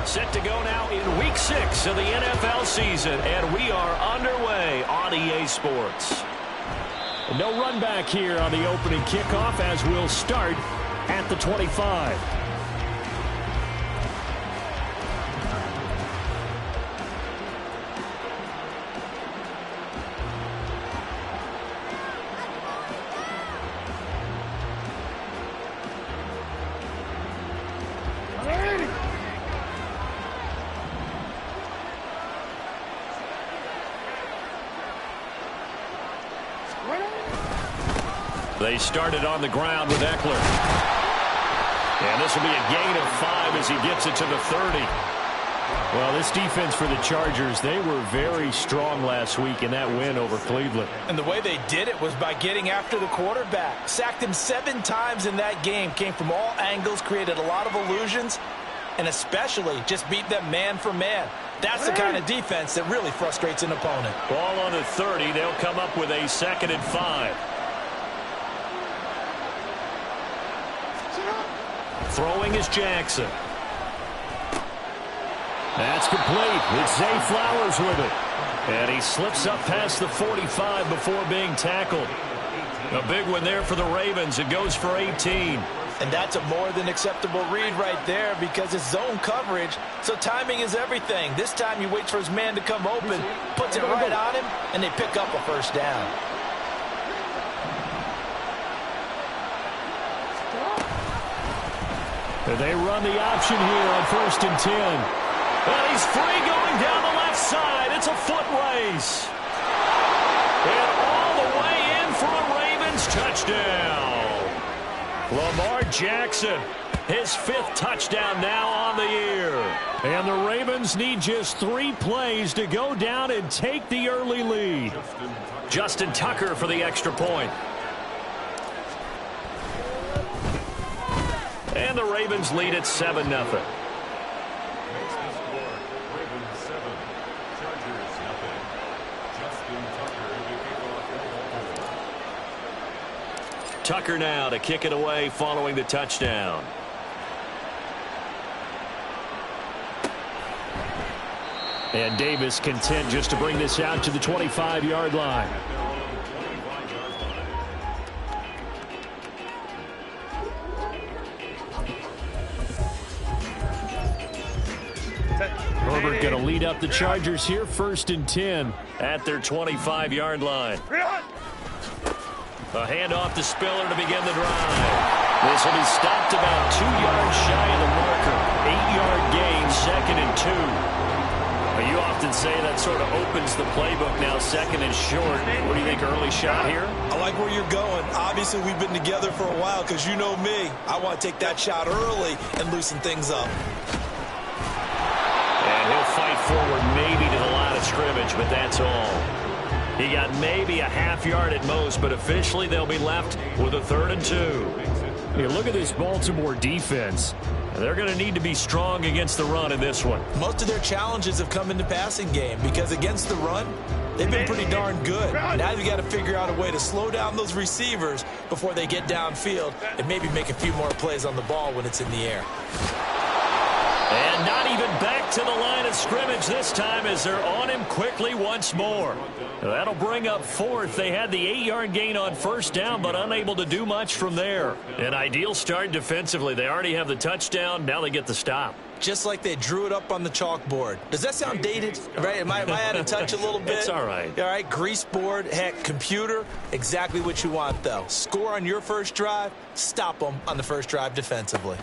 Set to go now in Week 6 of the NFL season, and we are underway on EA Sports. No run back here on the opening kickoff as we'll start at the 25. They started on the ground with Eckler. And this will be a gain of 5 as he gets it to the 30. Well, this defense for the Chargers, they were very strong last week in that win over Cleveland. And the way they did it was by getting after the quarterback. Sacked him 7 times in that game. Came from all angles, created a lot of illusions, and especially just beat them man for man. That's the kind of defense that really frustrates an opponent. Ball on the 30. They'll come up with a 2nd and 5. Throwing is Jackson. That's complete. It's Zay Flowers with it. And he slips up past the 45 before being tackled. A big one there for the Ravens. It goes for 18. And that's a more than acceptable read right there because it's zone coverage, so timing is everything. This time he waits for his man to come open, puts it right on him, and they pick up a first down. They run the option here on 1st and 10. And he's free going down the left side. It's a foot race. And all the way in for a Ravens touchdown. Lamar Jackson, his 5th touchdown now on the year. And the Ravens need just 3 plays to go down and take the early lead. Justin Tucker for the extra point. And the Ravens lead at 7-0. Tucker now to kick it away following the touchdown. And Davis content just to bring this out to the 25-yard line. Herbert going to lead up the Chargers here, 1st and 10 at their 25-yard line. A handoff to Spiller to begin the drive. This will be stopped about 2 yards shy of the marker. 8-yard gain, 2nd and 2. You often say that sort of opens the playbook now, 2nd and short. What do you think, early shot here? I like where you're going. Obviously, we've been together for a while because you know me. I want to take that shot early and loosen things up. And he'll fight forward maybe to the line of scrimmage, but that's all. He got maybe a half-yard at most, but officially they'll be left with a 3rd and 2. Here, look at this Baltimore defense. They're going to need to be strong against the run in this one. Most of their challenges have come in the passing game because against the run, they've been pretty darn good. Now you've got to figure out a way to slow down those receivers before they get downfield and maybe make a few more plays on the ball when it's in the air. And not even back to the line of scrimmage this time as they're on him quickly once more. That'll bring up 4th. They had the 8-yard gain on 1st down, but unable to do much from there. An ideal start defensively. They already have the touchdown. Now they get the stop. Just like they drew it up on the chalkboard. Does that sound dated? Right? Am I out of touch a little bit? It's all right. All right, grease board, heck, computer, exactly what you want, though. Score on your first drive, stop them on the first drive defensively.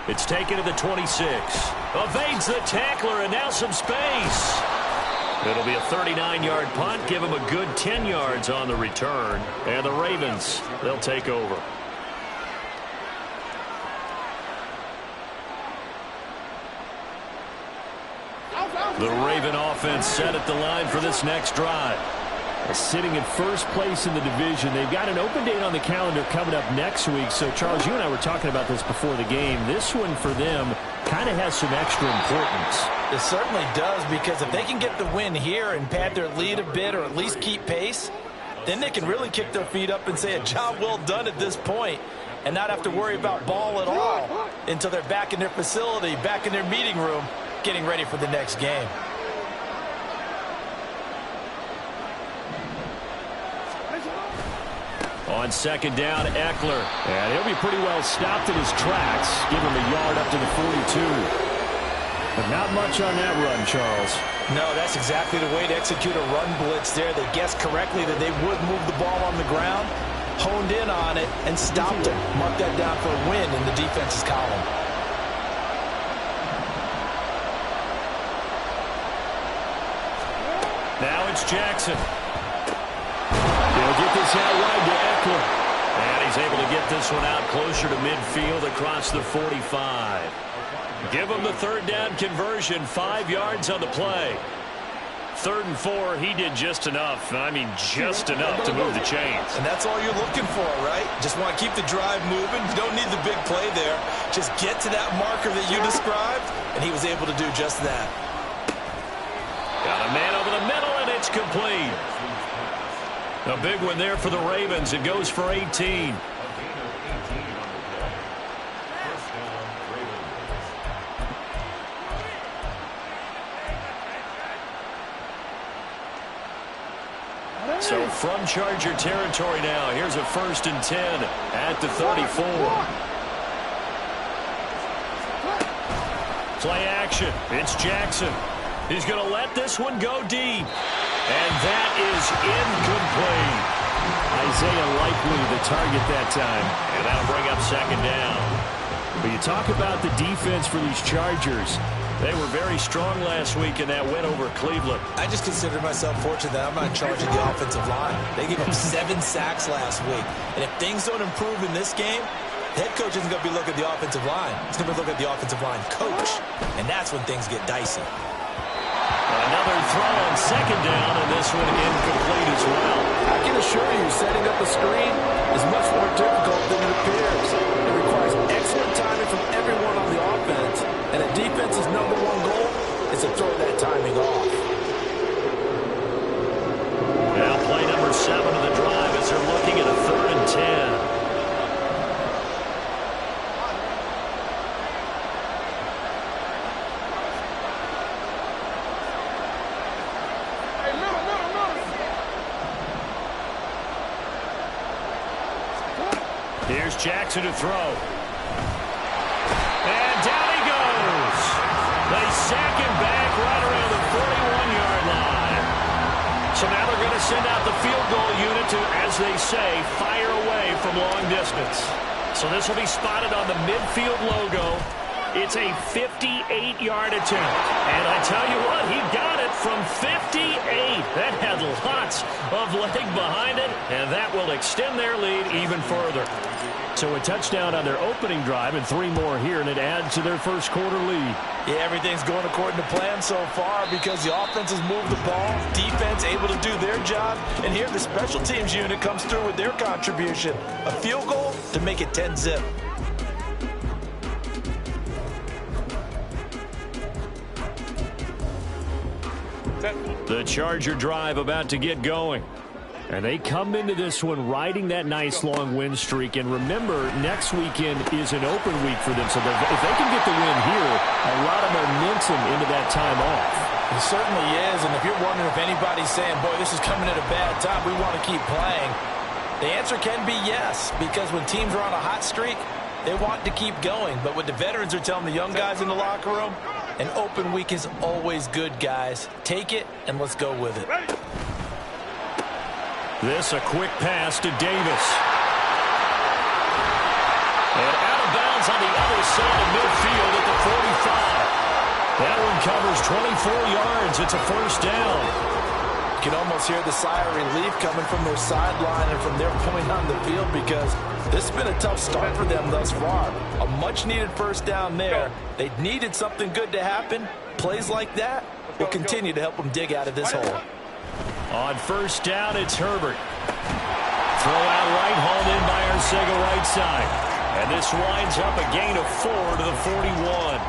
It's taken to the 26. Evades the tackler, and now some space. It'll be a 39-yard punt. Give him a good 10 yards on the return. And the Ravens, they'll take over. The Raven offense set at the line for this next drive. Sitting in 1st place in the division. They've got an open date on the calendar coming up next week. So, Charles, you and I were talking about this before the game. This one for them kind of has some extra importance. It certainly does, because if they can get the win here and pad their lead a bit or at least keep pace, then they can really kick their feet up and say a job well done at this point and not have to worry about ball at all until they're back in their facility, back in their meeting room, getting ready for the next game. On second down, Eckler. And he'll be pretty well stopped in his tracks. Give him a yard up to the 42. But not much on that run, Charles. No, that's exactly the way to execute a run blitz there. They guessed correctly that they would move the ball on the ground, honed in on it, and stopped it. Mark that down for a win in the defense's column. Now it's Jackson. He'll get this out wide to Eckler. And he's able to get this one out closer to midfield across the 45. Give him the third down conversion, 5 yards on the play. 3rd and 4, he did just enough. I mean, just enough to move the chains. And that's all you're looking for, right? Just want to keep the drive moving. You don't need the big play there. Just get to that marker that you described, and he was able to do just that. Got a man over the middle, and it's complete. A big one there for the Ravens. It goes for 18. So from Charger territory now, here's a 1st and 10 at the 34. Play action. It's Jackson. He's going to let this one go deep. And that is incomplete. Isaiah likely the target that time. And that'll bring up 2nd down. But you talk about the defense for these Chargers. They were very strong last week in that win over Cleveland. I just consider myself fortunate that I'm not in charge of the offensive line. They gave up 7 sacks last week. And if things don't improve in this game, the head coach isn't going to be looking at the offensive line. He's going to be looking at the offensive line coach. And that's when things get dicey. Another throw on 2nd down, and this one incomplete as well. I can assure you, setting up a screen is much more difficult than it appears. It requires excellent timing from everyone on the offense, and a defense's #1 goal is to throw that timing off. Now play number 7 of the drive as they're looking at a 3rd and 10. Here's Jackson to throw. And down he goes. They sack him back right around the 41-yard line. So now they're going to send out the field goal unit to, as they say, fire away from long distance. So this will be spotted on the midfield logo. It's a 58-yard attempt. And I tell you what, he got it from 58. That had lots of leg behind it, and that will extend their lead even further. So a touchdown on their opening drive and 3 more here, and it adds to their first quarter lead. Yeah, everything's going according to plan so far because the offense has moved the ball, defense able to do their job, and here the special teams unit comes through with their contribution. A field goal to make it 10-zip. The Charger drive about to get going. And they come into this one riding that nice long win streak. And remember, next weekend is an open week for them. So if they can get the win here, a lot of momentum into that time off. It certainly is. And if you're wondering if anybody's saying, boy, this is coming at a bad time, we want to keep playing, the answer can be yes. Because when teams are on a hot streak, they want to keep going. But what the veterans are telling the young guys in the locker room, an open week is always good, guys. Take it, and let's go with it. This a quick pass to Davis. And out of bounds on the other side of midfield at the 45. That one covers 24 yards. It's a 1st down. You can almost hear the sigh of relief coming from their sideline and from their point on the field because this has been a tough start for them thus far. A much-needed 1st down there. They needed something good to happen. Plays like that will continue to help them dig out of this hole. On 1st down, it's Herbert. Throw out right, hauled in by Arcega right side. And this winds up a gain of 4 to the 41.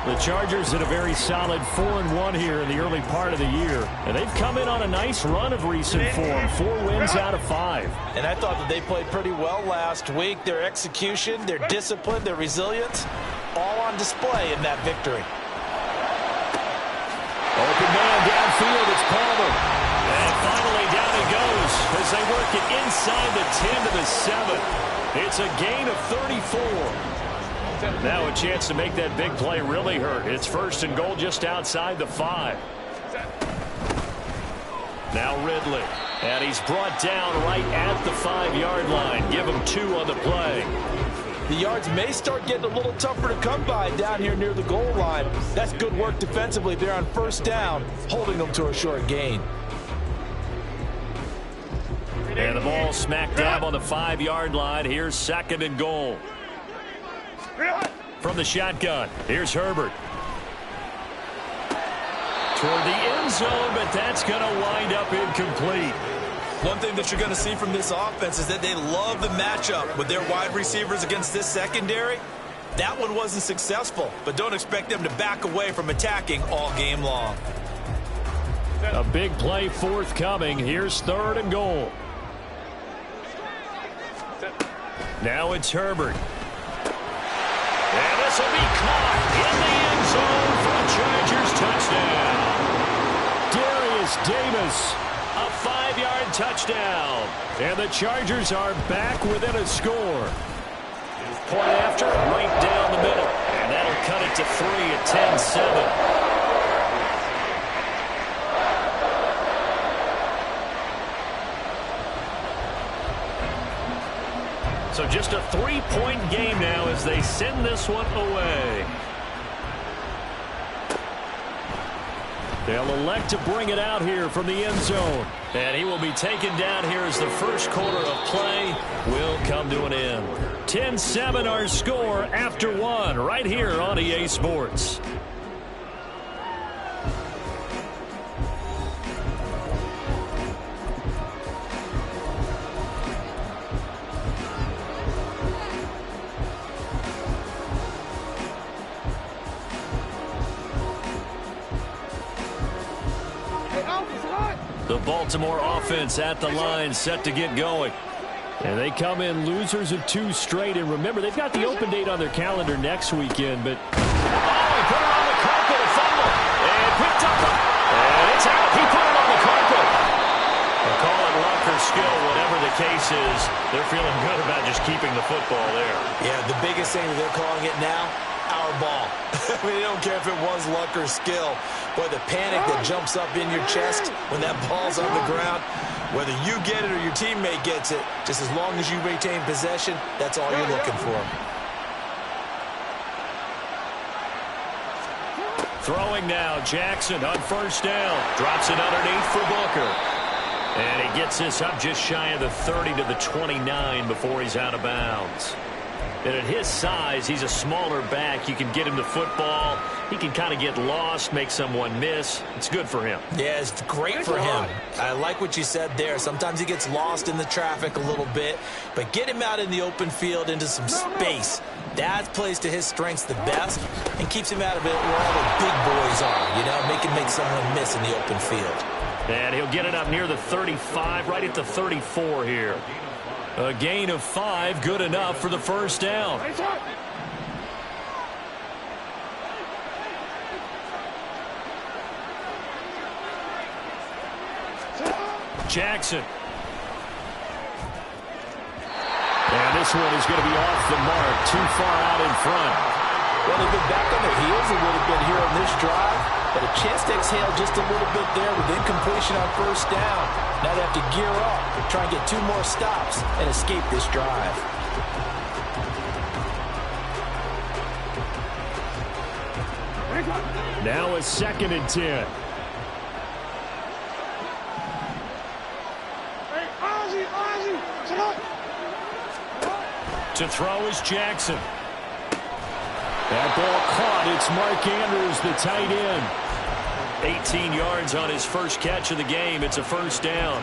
The Chargers had a very solid 4-1 here in the early part of the year. And they've come in on a nice run of recent form. 4 wins out of 5. And I thought that they played pretty well last week. Their execution, their discipline, their resilience, all on display in that victory. field, it's Palmer. And finally down he goes as they work it inside the 10 to the 7. It's a gain of 34. Now a chance to make that big play really hurt. It's first and goal just outside the 5. Now Ridley. And he's brought down right at the 5-yard line. Give him 2 on the play. The yards may start getting a little tougher to come by down here near the goal line. That's good work defensively there on first down, holding them to a short gain. And the ball smack dab on the 5-yard line. Here's second and goal. From the shotgun, here's Herbert. Toward the end zone, but that's going to wind up incomplete. One thing that you're going to see from this offense is that they love the matchup with their wide receivers against this secondary. That one wasn't successful, but don't expect them to back away from attacking all game long. A big play forthcoming. Here's third and goal. Now it's Herbert. And this will be caught in the end zone for a Chargers touchdown. Darius Davis, a 5-yard touchdown. And the Chargers are back within a score. Point after, right down the middle. And that'll cut it to 3 at 10-7. So just a 3-point game now as they send this one away. They'll elect to bring it out here from the end zone. And he will be taken down here as the first quarter of play will come to an end. 10-7 our score after 1 right here on EA Sports. The Baltimore offense at the line, set to get going. And they come in losers of 2 straight. And remember, they've got the open date on their calendar next weekend. But, oh, he put it on the carpet, a fumble. And picked up. And it's out. He put it on the carpet. They'll call it luck or skill, whatever the case is. They're feeling good about just keeping the football there. Yeah, the biggest thing that they're calling it now, our ball. I mean, they don't care if it was luck or skill. Boy, the panic that jumps up in your chest when that ball's on the ground, whether you get it or your teammate gets it, just as long as you retain possession, that's all you're looking for. Throwing now, Jackson on first down. Drops it underneath for Booker. And he gets this up just shy of the 30 to the 29 before he's out of bounds. And at his size, he's a smaller back. You can get him the football. He can kind of get lost, make someone miss. It's good for him. Yeah, it's great for him. I like what you said there. Sometimes he gets lost in the traffic a little bit, but get him out in the open field into some space. That plays to his strengths the best and keeps him out of it where all the big boys are, you know, make someone miss in the open field. And he'll get it up near the 35, right at the 34 here. A gain of 5, good enough for the first down. Jackson. And this one is going to be off the mark, too far out in front. Well, they've been back on their heels a little bit here on this drive, but a chance to exhale just a little bit there with incompletion on first down. Now they have to gear up, try and get 2 more stops, and escape this drive. Now a 2nd and 10. To throw is Jackson. That ball caught. It's Mark Andrews, the tight end. 18 yards on his first catch of the game. It's a first down.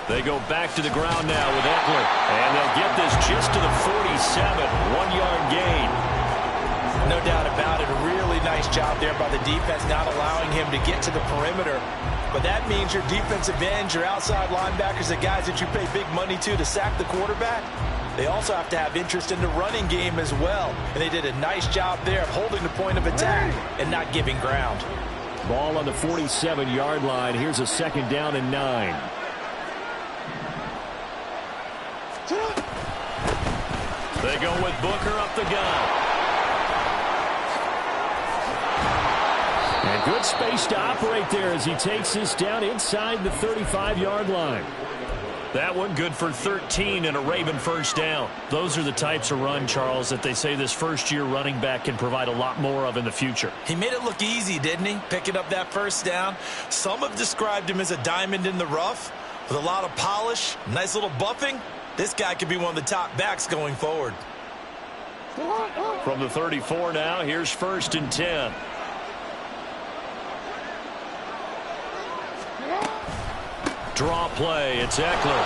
They go back to the ground now with Eckler. And they'll get this just to the 47. 1-yard gain. No doubt about it. A really nice job there by the defense, not allowing him to get to the perimeter. But that means your defensive ends, your outside linebackers, the guys that you pay big money to sack the quarterback, they also have to have interest in the running game as well. And they did a nice job there of holding the point of attack and not giving ground. Ball on the 47-yard line. Here's a 2nd down and 9. They go with Booker up the gun. And good space to operate there as he takes this down inside the 35-yard line. That one good for 13 and a Raven first down. Those are the types of run, Charles, that they say this first-year running back can provide a lot more of in the future. He made it look easy, didn't he? Picking up that first down. Some have described him as a diamond in the rough with a lot of polish, nice little buffing. This guy could be one of the top backs going forward. From the 34 now, here's 1st and 10. Draw play, it's Eckler.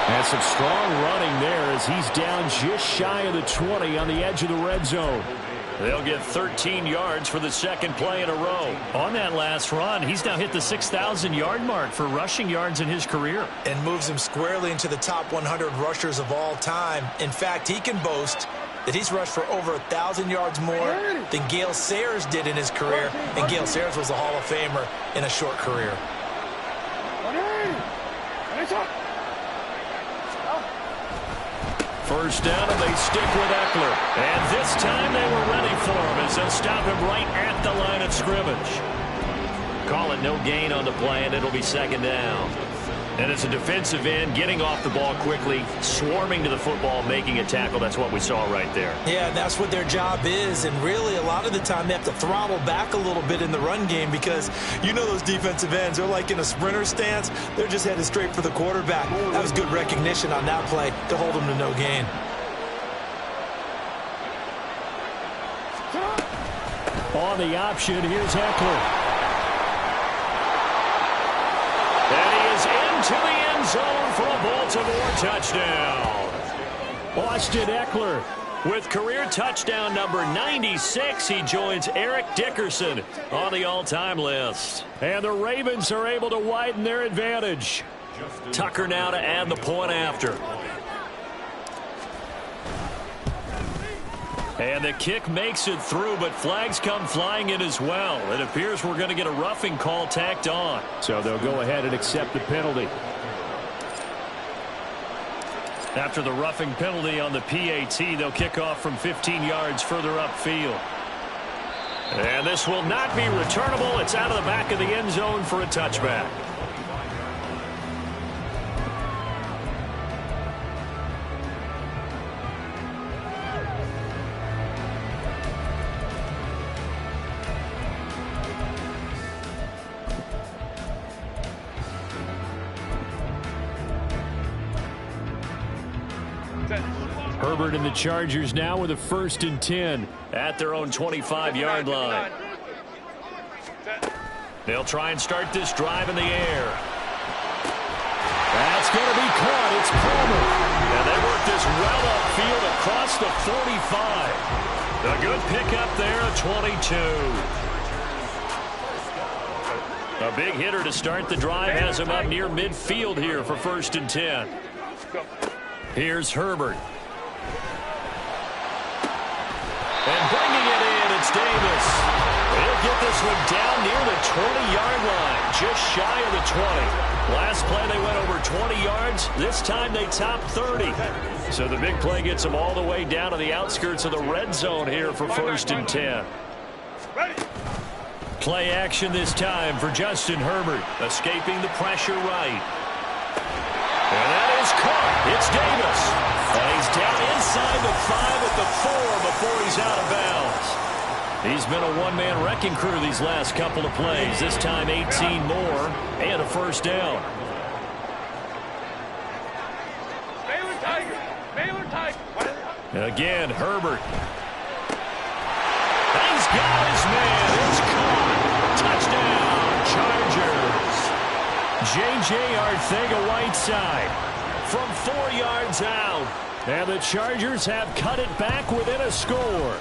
And some strong running there as he's down just shy of the 20 on the edge of the red zone. They'll get 13 yards for the 2nd play in a row. On that last run, he's now hit the 6,000-yard mark for rushing yards in his career. And moves him squarely into the top 100 rushers of all time. In fact, he can boast that he's rushed for over 1,000 yards more than Gale Sayers did in his career. And Gale Sayers was a Hall of Famer in a short career. First down, and they stick with Eckler. And this time they were ready for him as they'll stop him right at the line of scrimmage. Call it no gain on the play, and it'll be 2nd down. And it's a defensive end getting off the ball quickly, swarming to the football, making a tackle. That's what we saw right there. Yeah, that's what their job is. And really, a lot of the time, they have to throttle back a little bit in the run game because you know those defensive ends, they're like in a sprinter stance. They're just headed straight for the quarterback. That was good recognition on that play to hold them to no gain. On the option, here's Eckler. And he is into the end zone for a Baltimore touchdown. Austin Eckler with career touchdown number 96. He joins Eric Dickerson on the all-time list. And the Ravens are able to widen their advantage. Tucker now to add the point after. And the kick makes it through, but flags come flying in as well. It appears we're going to get a roughing call tacked on. So they'll go ahead and accept the penalty. After the roughing penalty on the PAT, they'll kick off from 15 yards further upfield. And this will not be returnable. It's out of the back of the end zone for a touchback. Herbert and the Chargers now with a 1st and 10 at their own 25-yard line. They'll try and start this drive in the air. That's going to be caught. It's Palmer. And they work this well upfield across the 45. A good pickup there at 22. A big hitter to start the drive has him up near midfield here for 1st and 10. Here's Herbert. And bringing it in, it's Davis. He'll get this one down near the 20-yard line, just shy of the 20. Last play, they went over 20 yards. This time, they topped 30. So the big play gets them all the way down to the outskirts of the red zone here for 1st and 10. Play action this time for Justin Herbert, escaping the pressure right. And that is caught. It's Davis. And he's down inside the 5 at the 4 before he's out of bounds. He's been a one-man wrecking crew these last couple of plays. This time 18 more and a 1st down. Baylor Tiger. Baylor Tiger. And again, Herbert. And he's got his man. It's caught. Touchdown, Chargers. J.J. Arcega-Whiteside from 4 yards out. And the Chargers have cut it back within a score.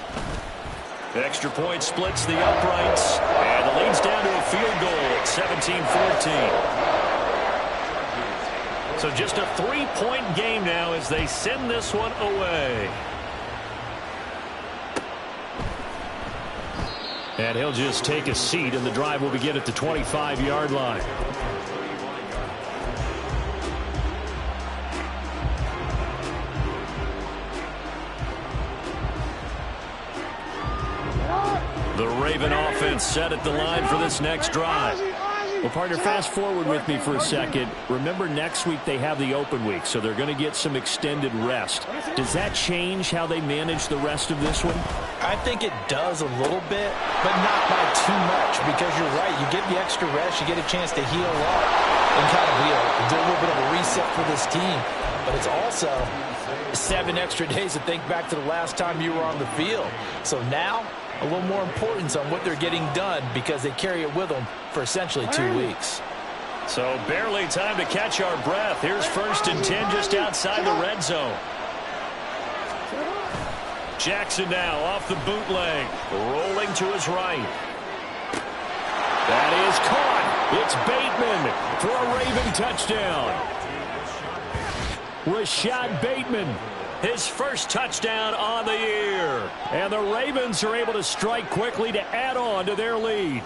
Extra point splits the uprights, and the lead's down to a field goal at 17-14. So just a 3-point game now as they send this one away. And he'll just take a seat, and the drive will begin at the 25-yard line. The Raven offense set at the line for this next drive. Well, partner, fast forward with me for a second. Remember, next week they have the open week, so they're going to get some extended rest. Does that change how they manage the rest of this one? I think it does a little bit, but not by too much, because you're right. You get the extra rest, you get a chance to heal up and kind of do a little bit of a reset for this team. But it's also 7 extra days to think back to the last time you were on the field. So now, a little more importance on what they're getting done because they carry it with them for essentially 2 weeks. So barely time to catch our breath. Here's 1st and 10 just outside the red zone. Jackson now off the bootleg, rolling to his right. That is caught. It's Bateman for a Raven touchdown. Rashad Bateman, his first touchdown on the year. And the Ravens are able to strike quickly to add on to their lead.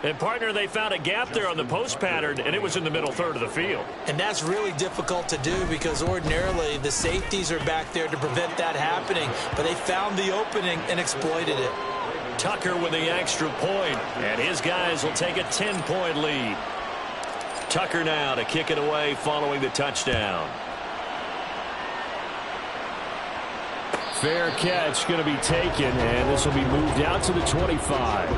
And, partner, they found a gap there on the post pattern, and it was in the middle third of the field. And that's really difficult to do because ordinarily the safeties are back there to prevent that happening. But they found the opening and exploited it. Tucker with the extra point, and his guys will take a 10-point lead. Tucker now to kick it away following the touchdown. Fair catch going to be taken, and this will be moved out to the 25.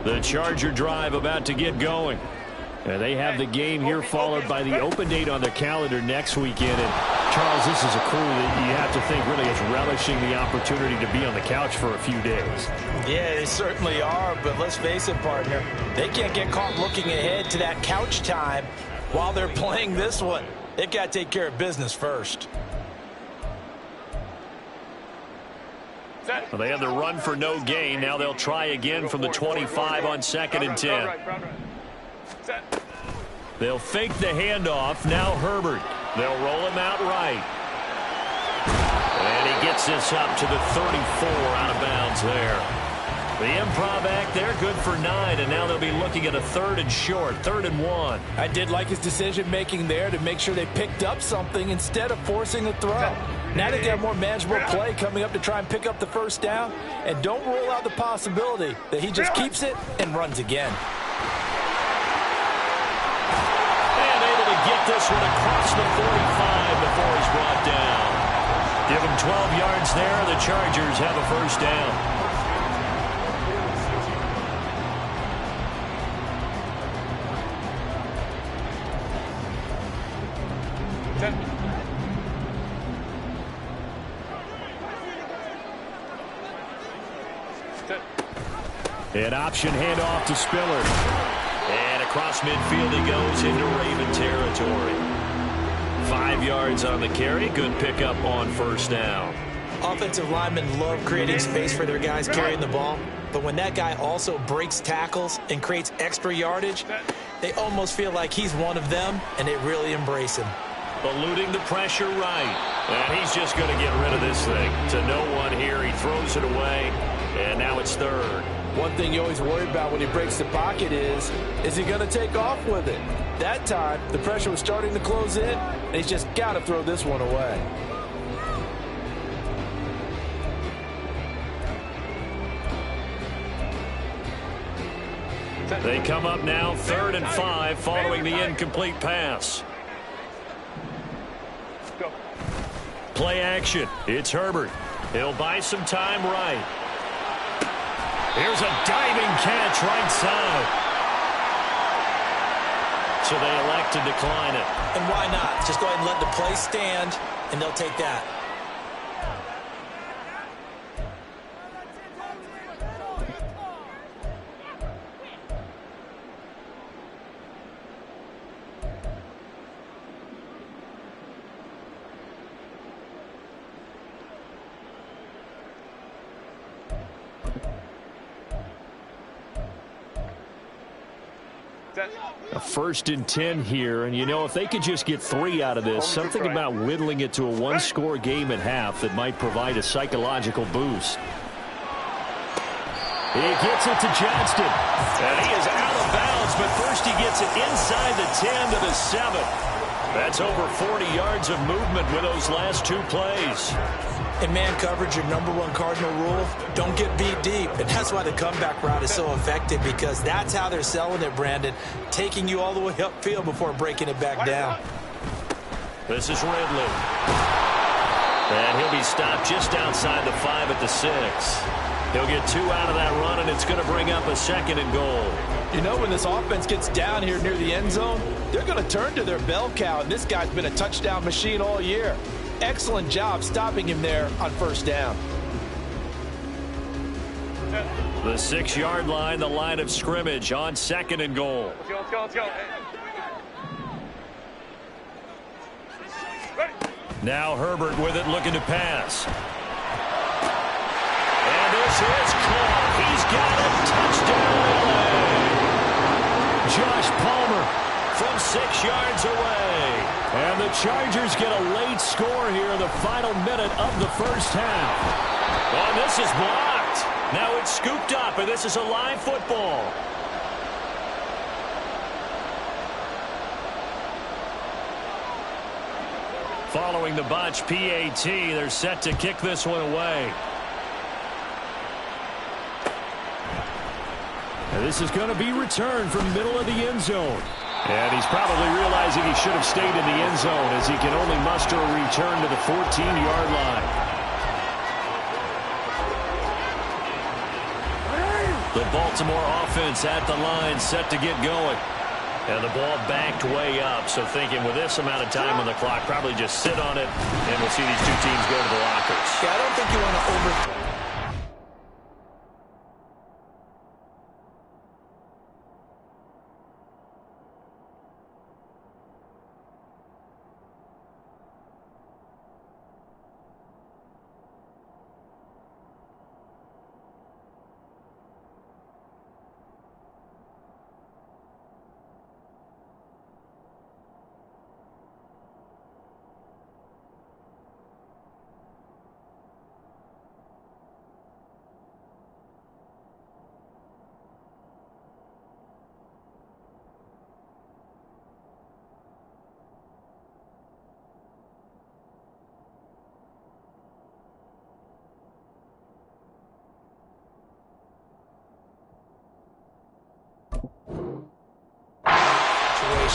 The Charger drive about to get going. And they have the game here followed by the open date on their calendar next weekend. And Charles, this is a crew that you have to think really is relishing the opportunity to be on the couch for a few days. Yeah, they certainly are, but let's face it, partner. They can't get caught looking ahead to that couch time while they're playing this one. They've got to take care of business first. Well, they had the run for no gain. Now they'll try again from the 25 on 2nd and 10. They'll fake the handoff. Now Herbert. They'll roll him out right. And he gets this up to the 34 out of bounds there. The improv act there, good for 9, and now they'll be looking at a 3rd and short, 3rd and 1. I did like his decision-making there to make sure they picked up something instead of forcing the throw. Now they got more manageable play coming up to try and pick up the first down, and don't rule out the possibility that he just keeps it and runs again. And able to get this one across the 45 before he's brought down. Give him 12 yards there. The Chargers have a first down. An option handoff to Spiller. And across midfield he goes into Raven territory. 5 yards on the carry. Good pickup on first down. Offensive linemen love creating space for their guys carrying the ball. But when that guy also breaks tackles and creates extra yardage, they almost feel like he's one of them, and they really embrace him. Eluding the pressure right. And he's just going to get rid of this thing. To no one here. He throws it away. And now it's 3rd. One thing you always worry about when he breaks the pocket is he going to take off with it? That time, the pressure was starting to close in, and he's just got to throw this one away. They come up now 3rd and 5 following the incomplete pass. Play action. It's Herbert. He'll buy some time right. Here's a diving catch right side. So they elect to decline it. And why not? Just go ahead and let the play stand, and they'll take that. A 1st and 10 here, and if they could just get 3 out of this, something about whittling it to a one-score game at half that might provide a psychological boost. He gets it to Johnston, and he is out of bounds, but first he gets it inside the 10 to the 7. That's over 40 yards of movement with those last 2 plays. In man coverage, your #1 cardinal rule, don't get beat deep. And that's why the comeback route is so effective, because that's how they're selling it, Brandon, taking you all the way upfield before breaking it back down. This is Ridley. And he'll be stopped just outside the 5 at the 6. He'll get 2 out of that run, and it's going to bring up a 2nd and goal. When this offense gets down here near the end zone, they're going to turn to their bell cow, and this guy's been a touchdown machine all year. Excellent job stopping him there on 1st down. The 6-yard line, the line of scrimmage on 2nd and goal. Let's go, let's go. Ready. Now Herbert with it, looking to pass. And this is caught. He's got a touchdown. Josh Palmer from 6 yards away. And the Chargers get a late score here in the final minute of the 1st half. Oh, this is blocked. Now it's scooped up, and this is a live football. Following the botch PAT, they're set to kick this one away. And this is going to be returned from the middle of the end zone. And he's probably realizing he should have stayed in the end zone, as he can only muster a return to the 14-yard line. The Baltimore offense at the line, set to get going. And the ball backed way up, so thinking with this amount of time on the clock, probably just sit on it, and we'll see these 2 teams go to the lockers. Yeah, I don't think you want to over...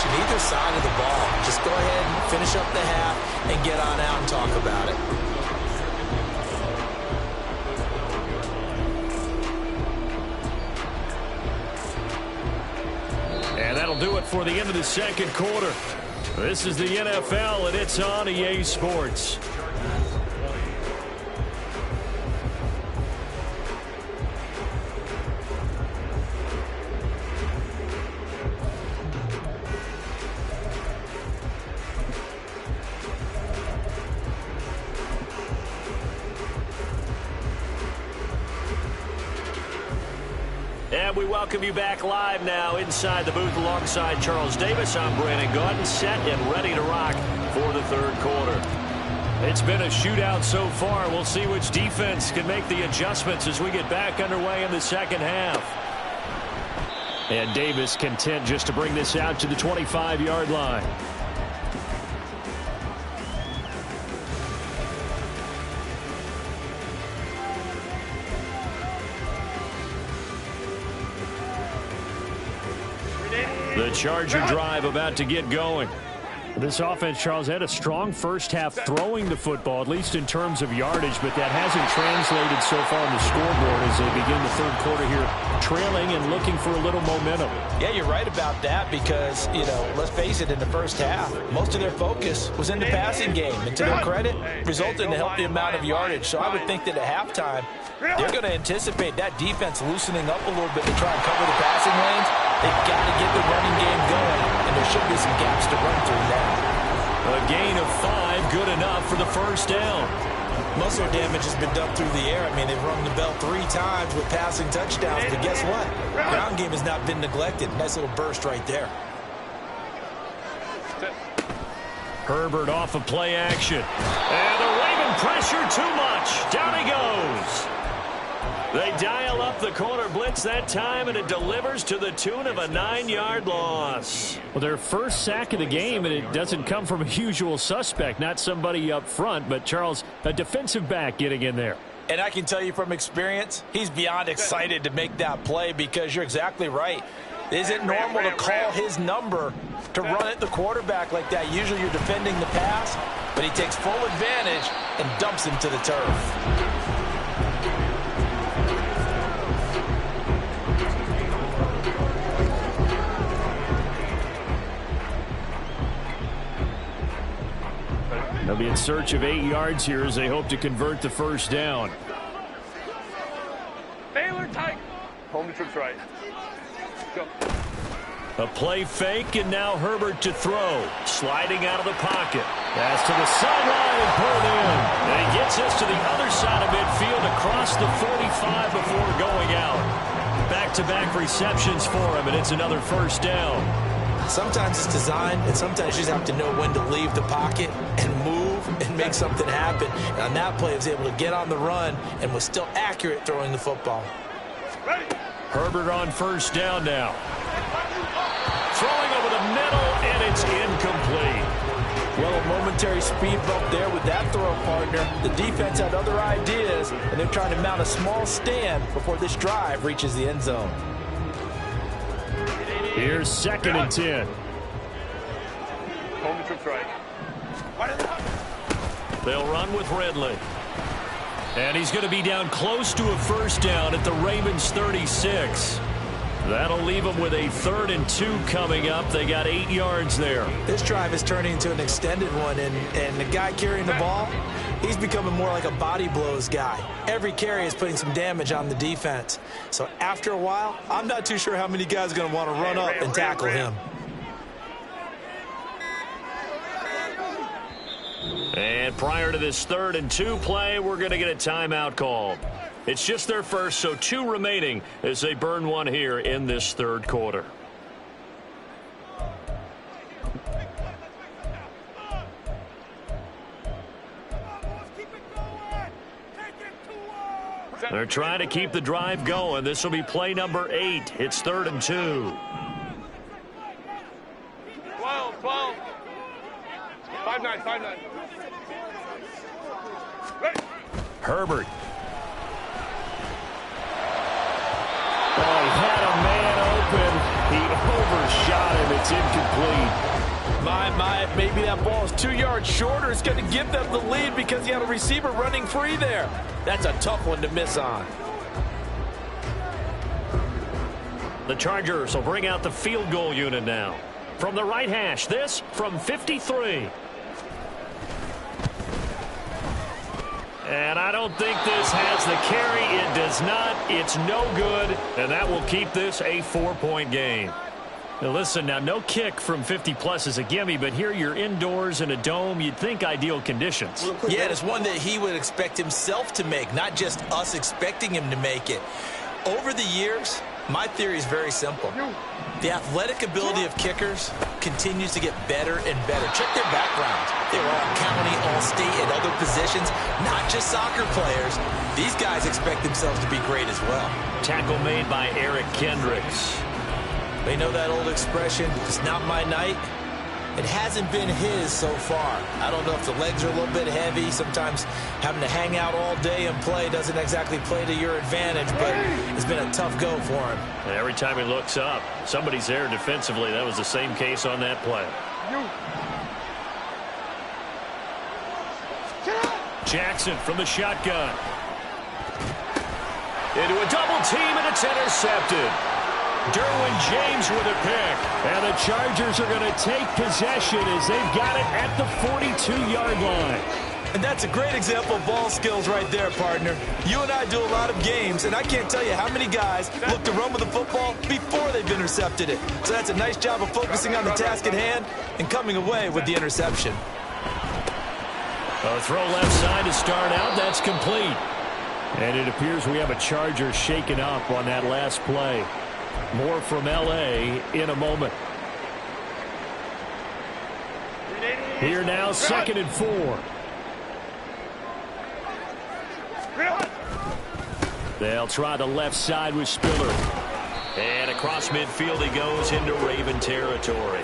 Either side of the ball. Just go ahead and finish up the half and get on out and talk about it. And that'll do it for the end of the 2nd quarter. This is the NFL, and it's on EA Sports. And we welcome you back live now inside the booth alongside Charles Davis. I'm Brandon Gaudin, set and ready to rock for the 3rd quarter. It's been a shootout so far. We'll see which defense can make the adjustments as we get back underway in the 2nd half. And Davis content just to bring this out to the 25-yard line. The Charger drive about to get going. This offense, Charles, had a strong 1st half throwing the football, at least in terms of yardage, but that hasn't translated so far on the scoreboard as they begin the 3rd quarter here, trailing and looking for a little momentum. Yeah, you're right about that because, let's face it, in the 1st half, most of their focus was in the passing game. And to their credit, resulted in a healthy amount of yardage. So I would think that at halftime, they're going to anticipate that defense loosening up a little bit to try and cover the passing lanes. They've got to get the running game going, and there should be some gaps to run through now. A gain of 5, good enough for the 1st down. Muscle damage has been done through the air. I mean, they've rung the bell 3 times with passing touchdowns, but guess what? Ground game has not been neglected. Nice little burst right there. Herbert off of play action. And the Raven pressure too much. Down he goes. They dial up the corner blitz that time, and it delivers to the tune of a 9-yard loss. Well, their first sack of the game, and it doesn't come from a usual suspect, not somebody up front, but Charles, a defensive back getting in there. And I can tell you from experience, he's beyond excited to make that play because you're exactly right. Is it normal to call his number to run at the quarterback like that? Usually you're defending the pass, but he takes full advantage and dumps him to the turf. They'll be in search of 8 yards here as they hope to convert the first down. Baylor tight. Home to trips right. Go. A play fake, and now Herbert to throw. Sliding out of the pocket. Pass to the sideline and pulled in. And he gets us to the other side of midfield across the 45 before going out. Back-to-back receptions for him, and it's another first down. Sometimes it's designed, and sometimes you just have to know when to leave the pocket and move and make something happen. And on that play, he was able to get on the run and was still accurate throwing the football. Ready. Herbert on first down now. Throwing over the middle, and it's incomplete. Well, a momentary speed bump there with that throw, partner. The defense had other ideas, and they're trying to mount a small stand before this drive reaches the end zone. Here's 2nd and 10. Home to trips right. They'll run with Ridley. And he's going to be down close to a first down at the Ravens 36. That'll leave them with a 3rd and 2 coming up. They got 8 yards there. This drive is turning into an extended one, and the guy carrying the ball, he's becoming more like a body blows guy. Every carry is putting some damage on the defense. So after a while, I'm not too sure how many guys are going to want to run up and tackle him. And prior to this 3rd and 2 play, we're going to get a timeout called. It's just their first, so 2 remaining as they burn one here in this 3rd quarter. They're trying to keep the drive going. This will be play number 8. It's 3rd and 2. 12. 5-9. Ready. Herbert. Oh, he had a man open. He overshot him. It's incomplete. Maybe that ball is 2 yards shorter. It's going to give them the lead because he had a receiver running free there. That's a tough one to miss on. The Chargers will bring out the field goal unit now. From the right hash, this from 53. And I don't think this has the carry. It does not. It's no good. And that will keep this a 4-point game. Now listen, now no kick from 50-plus is a gimme, but here you're indoors in a dome. You'd think ideal conditions. Yeah, it's one that he would expect himself to make, not just us expecting him to make it. Over the years, my theory is very simple. The athletic ability of kickers continues to get better and better. Check their backgrounds. They were all county, all state, and other positions, not just soccer players. These guys expect themselves to be great as well. Tackle made by Eric Kendricks. They know that old expression, it's not my night. It hasn't been his so far. I don't know if the legs are a little bit heavy. Sometimes having to hang out all day and play doesn't exactly play to your advantage, but it's been a tough go for him. And every time he looks up, somebody's there defensively. That was the same case on that play. Jackson from the shotgun. Into a double team, and it's intercepted. Derwin James with a pick. And the Chargers are going to take possession as they've got it at the 42-yard line. And that's a great example of ball skills right there, partner. You and I do a lot of games, and I can't tell you how many guys look to run with the football before they've intercepted it. So that's a nice job of focusing on the task at hand and coming away with the interception. A throw left side to start out. That's complete. And it appears we have a Charger shaken up on that last play. More from L.A. in a moment. Here now, 2nd and 4. They'll try the left side with Spiller. And across midfield he goes into Raven territory.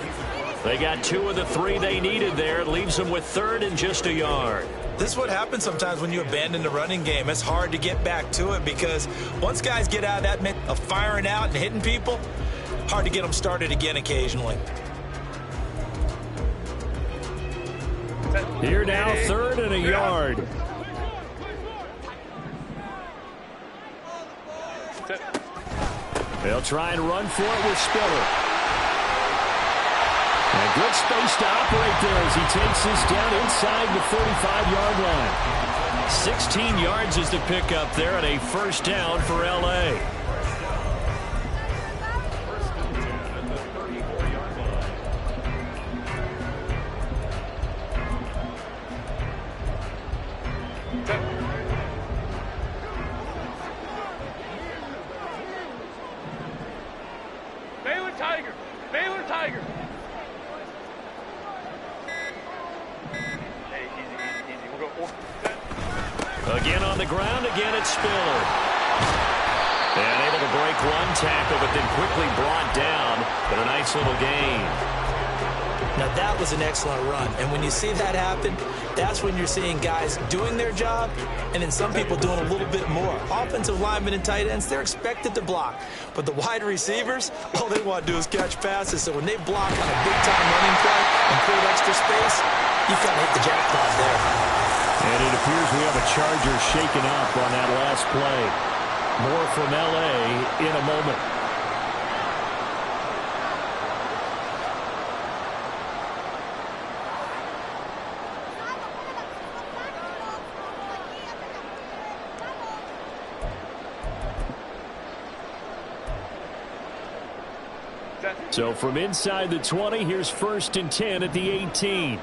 They got 2 of the 3 they needed there. It leaves them with 3rd and just a yard. This is what happens sometimes when you abandon the running game. It's hard to get back to it because once guys get out of that myth of firing out and hitting people, hard to get them started again occasionally. Here now, 3rd and a yard. They'll try and run for it with Spiller. And good space to operate there as he takes this down inside the 35-yard line. 16 yards is the pickup there and a 1st down for L.A. Baylor Tiger. Hey, easy. We'll go. Again on the ground. Again it's Spiller. And able to break one tackle, but then quickly brought down. But a nice little gain. Now that was an excellent run. And when you see that happen, that's when you're seeing guys doing their job and then some people doing a little bit more. Offensive linemen and tight ends, they're expected to block. But the wide receivers, all they want to do is catch passes. So when they block on a big-time running play and create extra space, you've got to hit the jackpot there. And it appears we have a Charger shaken up on that last play. More from L.A. in a moment. So from inside the 20, here's 1st and 10 at the 18.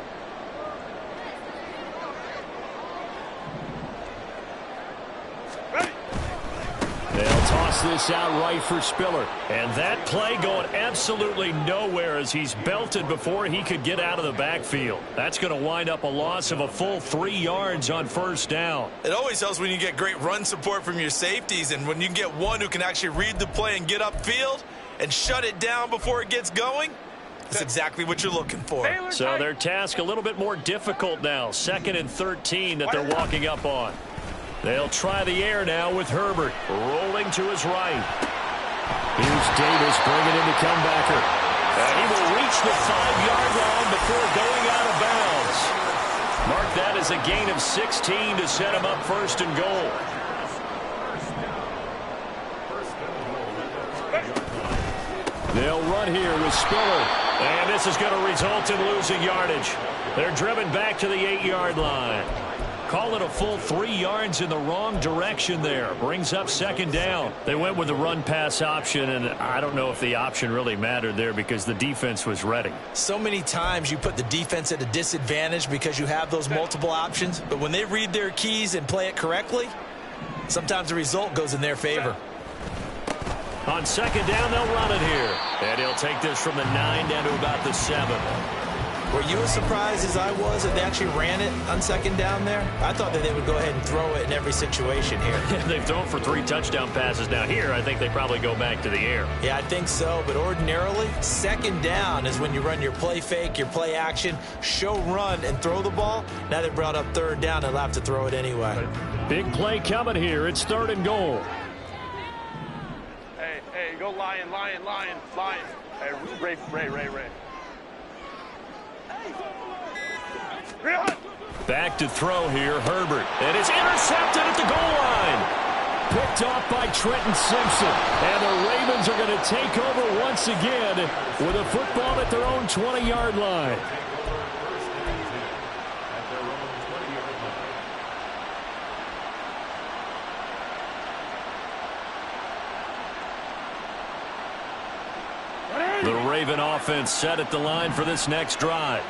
They'll toss this out right for Spiller. And that play going absolutely nowhere as he's belted before he could get out of the backfield. That's going to wind up a loss of a full 3 yards on 1st down. It always helps when you get great run support from your safeties, and when you get one who can actually read the play and get upfield and shut it down before it gets going. That's exactly what you're looking for. So their task a little bit more difficult now. 2nd and 13 that they're walking up on. They'll try the air now with Herbert rolling to his right. Here's Davis bringing in the comebacker. And he will reach the 5-yard line before going out of bounds. Mark that as a gain of 16 to set him up 1st and goal. They'll run here with Spiller. And this is going to result in losing yardage. They're driven back to the 8-yard line. Call it a full 3 yards in the wrong direction there. Brings up 2nd down. They went with the run-pass option, and I don't know if the option really mattered there because the defense was ready. So many times you put the defense at a disadvantage because you have those multiple options, but when they read their keys and play it correctly, sometimes the result goes in their favor. On 2nd down, they'll run it here. And he'll take this from the 9 down to about the 7. Were you as surprised as I was that they actually ran it on 2nd down there? I thought that they would go ahead and throw it in every situation here. They've thrown for 3 touchdown passes now. Here, I think they probably go back to the air. Yeah, I think so. But ordinarily, 2nd down is when you run your play fake, your play action, show run, and throw the ball. Now they brought up 3rd down. They'll have to throw it anyway. Big play coming here. It's 3rd and goal. Hey, go Lion. Hey, Ray. Back to throw here, Herbert. And it's intercepted at the goal line. Picked off by Trenton Simpson. And the Ravens are going to take over once again with a football at their own 20-yard line. The Raven offense set at the line for this next drive.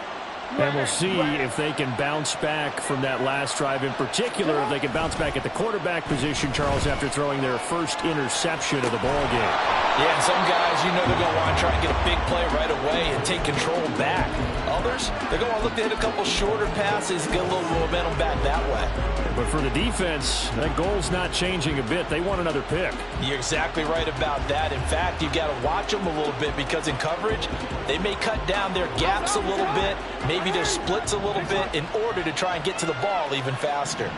And we'll see if they can bounce back from that last drive. In particular, if they can bounce back at the quarterback position, Charles, after throwing their first interception of the ball game. Yeah, and some guys, you know they're going to want to try and get a big play right away and take control back. Others, they're going to look to hit a couple shorter passes and get a little momentum back that way. But for the defense, that goal's not changing a bit. They want another pick. You're exactly right about that. In fact, you've got to watch them a little bit because in coverage, they may cut down their gaps a little bit, maybe their splits a little bit in order to try and get to the ball even faster.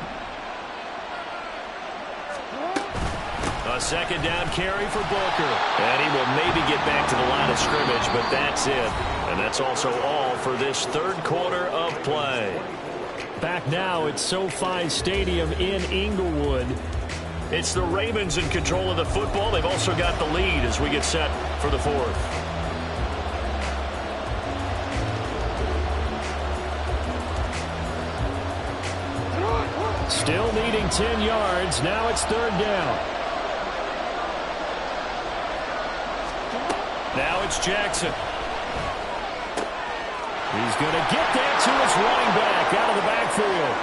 A second down carry for Booker. And he will maybe get back to the line of scrimmage, but that's it. And that's also all for this third quarter of play. Back now at SoFi Stadium in Inglewood. It's the Ravens in control of the football. They've also got the lead as we get set for the fourth. Still needing 10 yards. Now it's third down. Now it's Jackson. He's going to get that to his running back out of the backfield.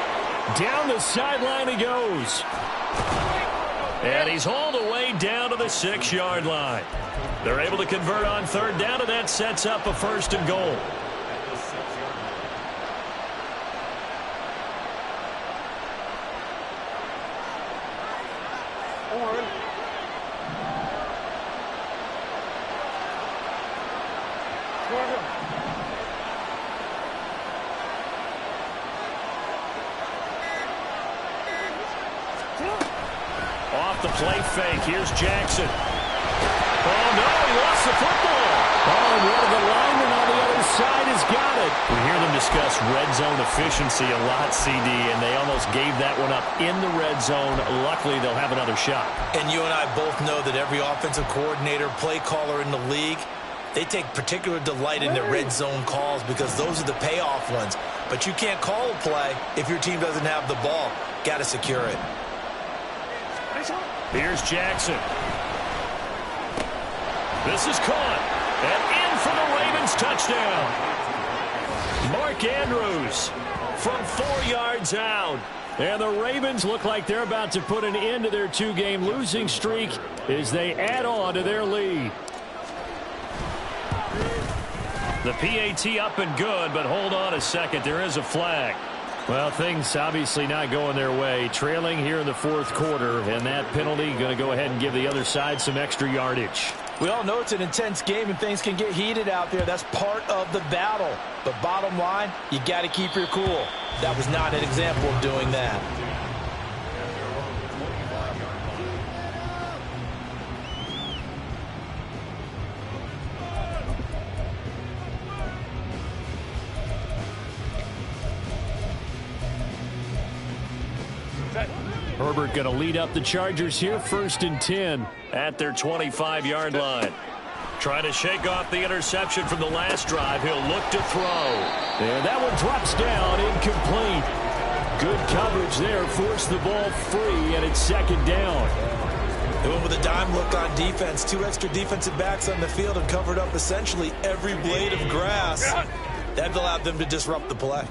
Down the sideline he goes. And he's hauled away down to the 6-yard line. They're able to convert on third down, and that sets up a first and goal. Off the play fake. Here's Jackson. Oh, no, he lost the football. Oh, and one of the linemen on the other side has got it. We hear them discuss red zone efficiency a lot, CD, and they almost gave that one up in the red zone. Luckily, they'll have another shot. And you and I both know that every offensive coordinator, play caller in the league, they take particular delight in their red zone calls because those are the payoff ones. But you can't call a play if your team doesn't have the ball. Got to secure it. Here's Jackson. This is caught. And in for the Ravens touchdown. Mark Andrews from 4 yards out. And the Ravens look like they're about to put an end to their two-game losing streak as they add on to their lead. The PAT up and good, but hold on a second. There is a flag. Well, things obviously not going their way. Trailing here in the fourth quarter, and that penalty going to go ahead and give the other side some extra yardage. We all know it's an intense game and things can get heated out there. That's part of the battle. But bottom line, you got to keep your cool. That was not an example of doing that. Herbert going to lead up the Chargers here, 1st and 10. At their 25-yard line. Trying to shake off the interception from the last drive. He'll look to throw. And that one drops down, incomplete. Good coverage there, forced the ball free, and it's second down. They went with a dime look on defense. 2 extra defensive backs on the field and covered up essentially every blade of grass. That allowed them to disrupt the play.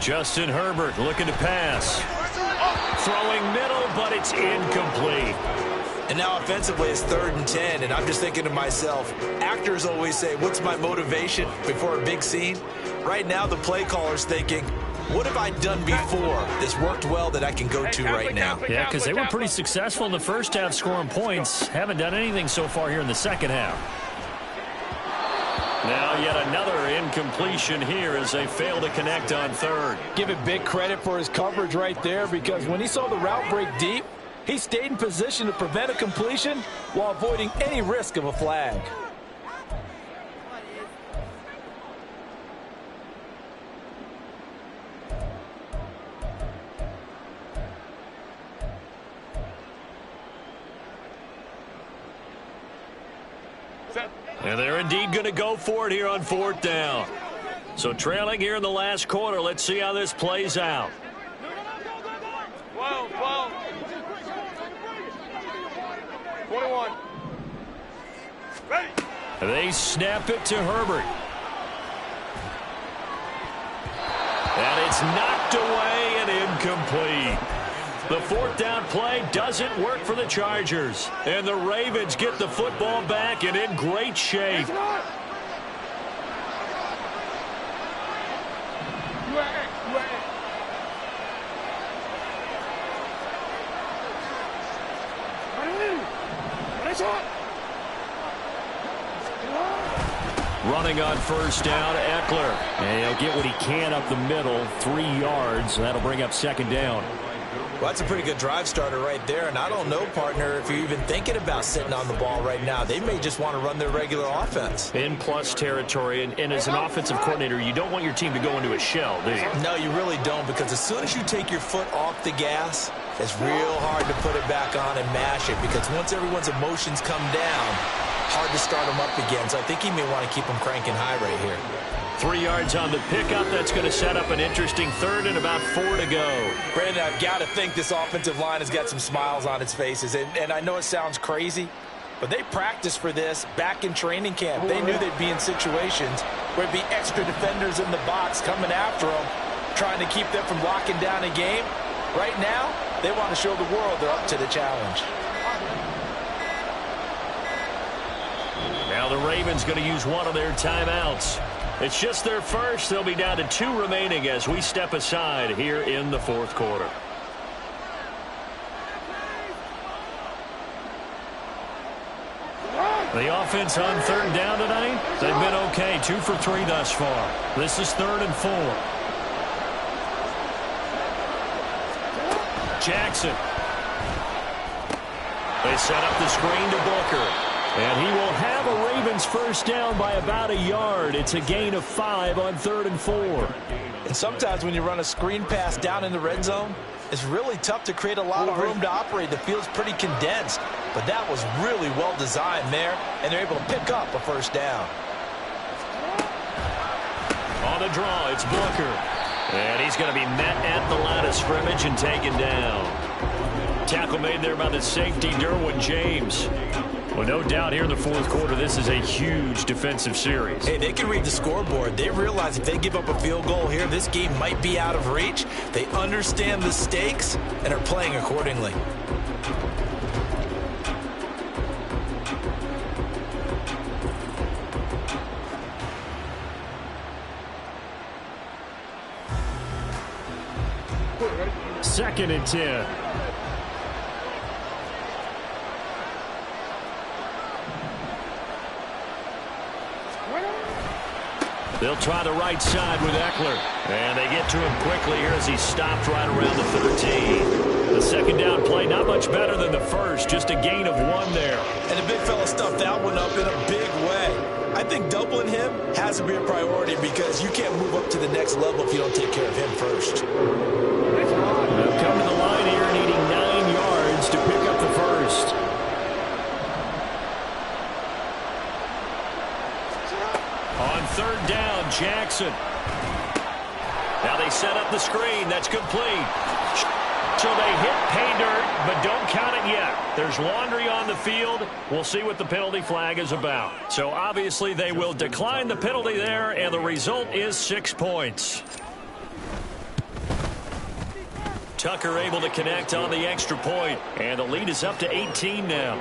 Justin Herbert looking to pass. Throwing middle, but it's incomplete. And now offensively it's 3rd and 10, and I'm just thinking to myself, actors always say, what's my motivation before a big scene? Right now the play caller's thinking, what have I done before that's worked well that I can go to right now? Yeah, because they were pretty successful in the first half scoring points. Haven't done anything so far here in the second half. Now yet another incompletion here as they fail to connect on third. Give it big credit for his coverage right there because when he saw the route break deep, he stayed in position to prevent a completion while avoiding any risk of a flag. And they're indeed going to go for it here on 4th down. So trailing here in the last quarter. Let's see how this plays out. 12, 21. Ready. They snap it to Herbert. And it's knocked away and incomplete. The fourth down play doesn't work for the Chargers. And the Ravens get the football back and in great shape. Running on first down, Eckler. And he'll get what he can up the middle, 3 yards. That'll bring up second down. Well, that's a pretty good drive starter right there. And I don't know, partner, if you're even thinking about sitting on the ball right now. They may just want to run their regular offense. In plus territory. And as an offensive coordinator, you don't want your team to go into a shell, do you? No, you really don't, because as soon as you take your foot off the gas, it's real hard to put it back on and mash it, because once everyone's emotions come down, hard to start them up again. So I think he may want to keep them cranking high right here. 3 yards on the pickup. That's going to set up an interesting third and about 4 to go. Brandon, I've got to think this offensive line has got some smiles on its faces. And I know it sounds crazy, but they practiced for this back in training camp. They knew they'd be in situations where it'd be extra defenders in the box coming after them, trying to keep them from locking down a game. Right now, they want to show the world they're up to the challenge. Now the Ravens going to use one of their timeouts. It's just their first. They'll be down to 2 remaining as we step aside here in the fourth quarter. The offense on third down tonight, they've been okay. 2 for 3 thus far. This is 3rd and 4. Jackson. They set up the screen to Booker. And he will have a Ravens first down by about 1 yard. It's a gain of 5 on 3rd and 4. And sometimes when you run a screen pass down in the red zone, it's really tough to create a lot of room to operate. The field's pretty condensed. But that was really well designed there, and they're able to pick up a first down. On the draw, it's Booker. And he's going to be met at the line of scrimmage and taken down. Tackle made there by the safety, Derwin James. Well, no doubt here in the fourth quarter, this is a huge defensive series. Hey, they can read the scoreboard. They realize if they give up a field goal here, this game might be out of reach. They understand the stakes and are playing accordingly. Second and 10. They'll try the right side with Eckler. And they get to him quickly here as he stopped right around the 13. The second down play, not much better than the first. Just a gain of 1 there. And the big fella stuffed that one up in a big way. I think doubling him has to be a priority, because you can't move up to the next level if you don't take care of him first. They'll come to the line here needing 9 yards to pick up the first. On third down, Jackson. Now they set up the screen. That's complete. So they hit pay dirt, but don't count it yet. There's laundry on the field. We'll see what the penalty flag is about. So obviously they will decline the penalty there, and the result is 6 points. Tucker able to connect on the extra point, and the lead is up to 18 now.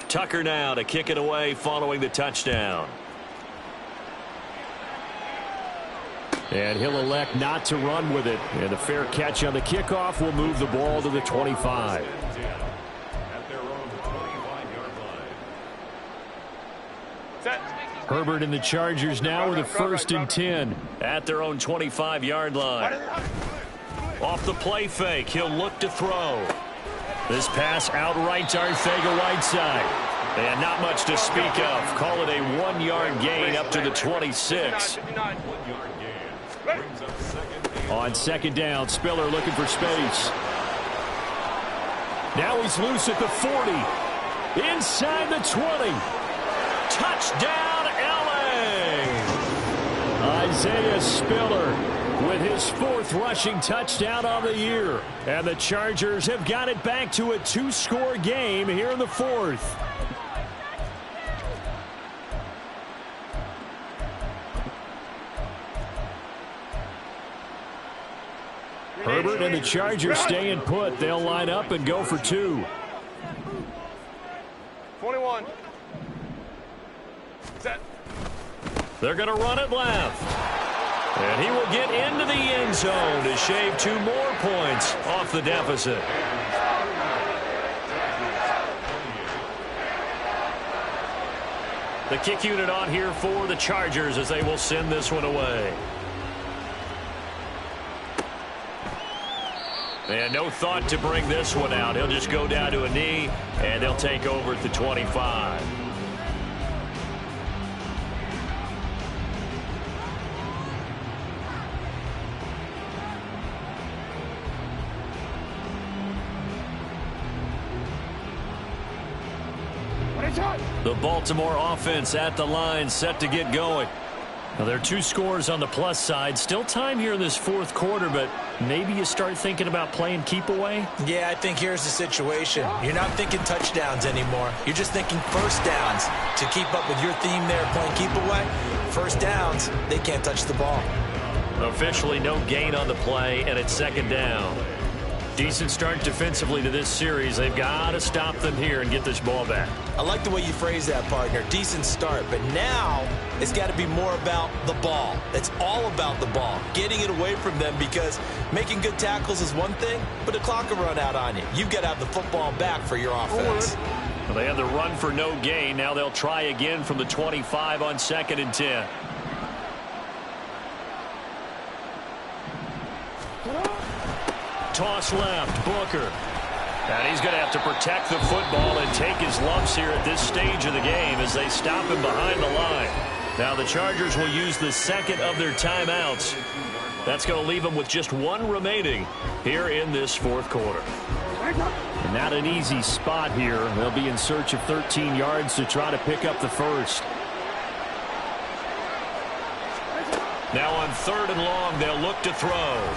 Tucker now to kick it away following the touchdown. And he'll elect not to run with it. And the fair catch on the kickoff will move the ball to the 25. Herbert and the Chargers now with a 1st and 10 at their own 25-yard line. Off the play fake, he'll look to throw. This pass outright to Arcega-Whiteside. And not much to speak of. Call it a 1-yard gain up to the 26. On second down, Spiller looking for space. Now he's loose at the 40. Inside the 20. Touchdown, L.A. Isaiah Spiller with his 4th rushing touchdown on the year. And the Chargers have got it back to a 2-score game here in the 4th. Herbert and the Chargers staying put. They'll line up and go for 2. 21. Set. They're going to run it left. And he will get into the end zone to shave 2 more points off the deficit. The kick unit on here for the Chargers as they will send this one away. And no thought to bring this one out. He'll just go down to a knee, and they'll take over at the 25. The Baltimore offense at the line, set to get going. Now, there are 2 scores on the plus side. Still time here in this 4th quarter, but maybe you start thinking about playing keep away? Yeah, I think here's the situation. You're not thinking touchdowns anymore. You're just thinking first downs. To keep up with your theme there, playing keep away, first downs, they can't touch the ball. Officially no gain on the play, and it's 2nd down. Decent start defensively to this series. They've got to stop them here and get this ball back. I like the way you phrase that, partner. Decent start, but now it's got to be more about the ball. It's all about the ball, getting it away from them, because making good tackles is one thing, but the clock will run out on you. You've got to have the football back for your offense. Well, they had the run for no gain. Now they'll try again from the 25 on 2nd and 10. Toss left, Booker. And he's going to have to protect the football and take his lumps here at this stage of the game as they stop him behind the line. Now the Chargers will use the 2nd of their timeouts. That's going to leave them with just 1 remaining here in this 4th quarter. And not an easy spot here. They'll be in search of 13 yards to try to pick up the 1st. Now on 3rd and long, they'll look to throw.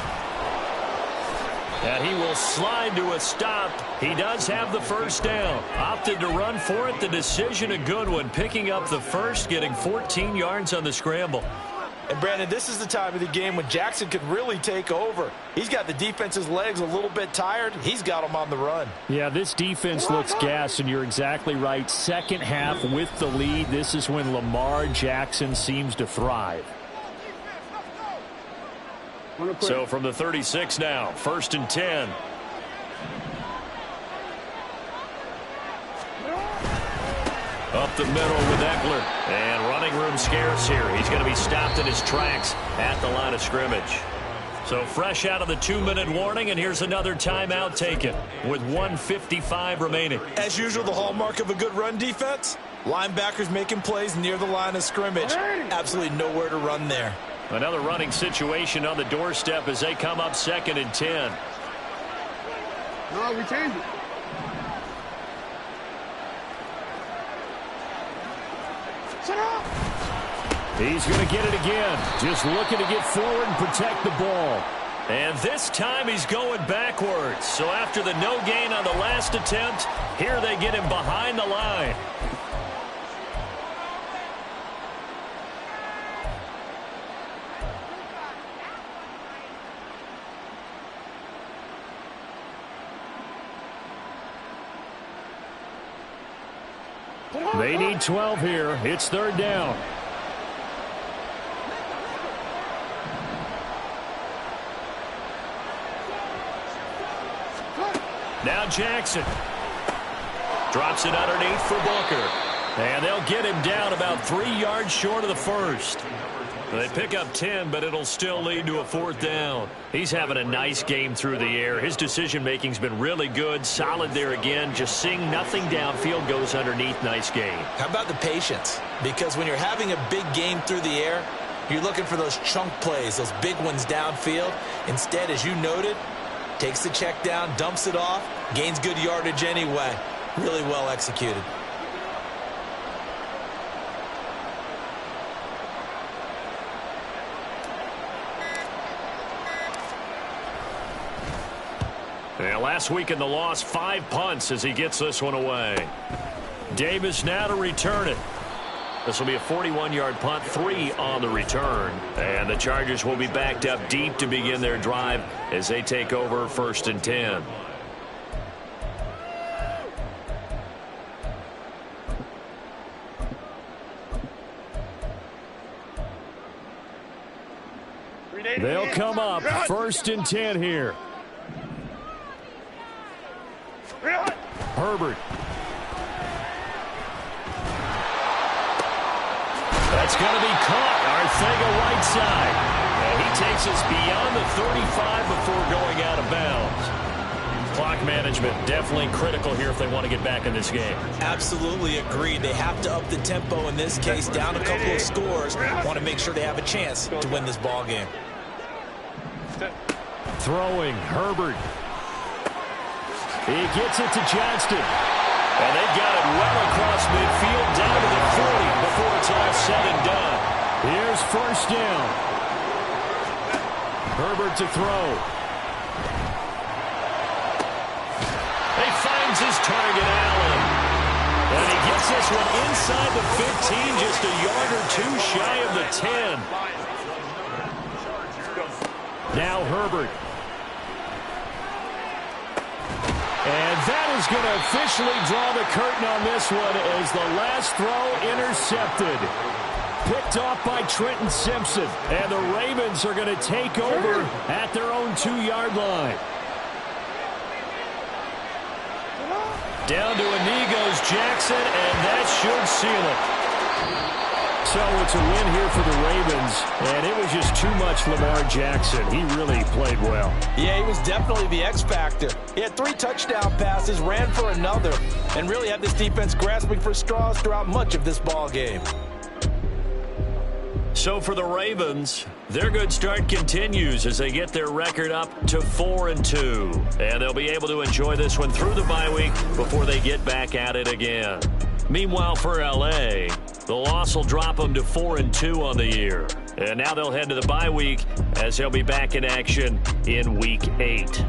And he will slide to a stop. He does have the 1st down. Opted to run for it. The decision a good one. Picking up the 1st, getting 14 yards on the scramble. And, Brandon, this is the time of the game when Jackson could really take over. He's got the defense's legs a little bit tired. He's got them on the run. Yeah, this defense looks gassed, and you're exactly right. 2nd half with the lead. This is when Lamar Jackson seems to thrive. So from the 36 now, 1st and 10. Up the middle with Eckler. And running room scarce here. He's going to be stopped in his tracks at the line of scrimmage. So fresh out of the 2-minute warning, and here's another timeout taken with 1:55 remaining. As usual, the hallmark of a good run defense, linebackers making plays near the line of scrimmage. Absolutely nowhere to run there. Another running situation on the doorstep as they come up 2nd and 10. No, we changed it. Shut up! He's going to get it again. Just looking to get forward and protect the ball. And this time he's going backwards. So after the no gain on the last attempt, here they get him behind the line. They need 12 here. It's 3rd down. Now Jackson drops it underneath for Booker. And they'll get him down about 3 yards short of the 1st. They pick up 10, but it'll still lead to a 4th down. He's having a nice game through the air. His decision-making's been really good. Solid there again. Just seeing nothing downfield, goes underneath. Nice game. How about the patience? Because when you're having a big game through the air, you're looking for those chunk plays, those big ones downfield. Instead, as you noted, takes the check down, dumps it off, gains good yardage anyway. Really well executed. And last week in the loss, 5 punts as he gets this one away. Davis now to return it. This will be a 41-yard punt, 3 on the return. And the Chargers will be backed up deep to begin their drive as they take over 1st and 10. They'll come up 1st and 10 here. Herbert. That's going to be caught. Arcega right side. And he takes us beyond the 35 before going out of bounds. Clock management definitely critical here if they want to get back in this game. Absolutely agreed. They have to up the tempo in this case. Down a couple of scores. Want to make sure they have a chance to win this ball game. Throwing, Herbert. He gets it to Johnston. And they've got it well across midfield down to the 40 before it's all said and done. Here's 1st down. Herbert to throw. He finds his target, Allen. And he gets this one inside the 15, just a yard or 2 shy of the 10. Now Herbert. And that is going to officially draw the curtain on this one as the last throw intercepted. Picked off by Trenton Simpson. And the Ravens are going to take over at their own 2-yard line. Down to a knee goes Jackson, and that should seal it. So it's a win here for the Ravens, and it was just too much Lamar Jackson. He really played well. Yeah, he was definitely the X factor. He had 3 touchdown passes, ran for another, and really had this defense grasping for straws throughout much of this ball game. So for the Ravens, their good start continues as they get their record up to 4-2. And they'll be able to enjoy this one through the bye week before they get back at it again. Meanwhile, for L.A., the loss will drop them to 4-2 on the year. And now they'll head to the bye week as they'll be back in action in Week 8.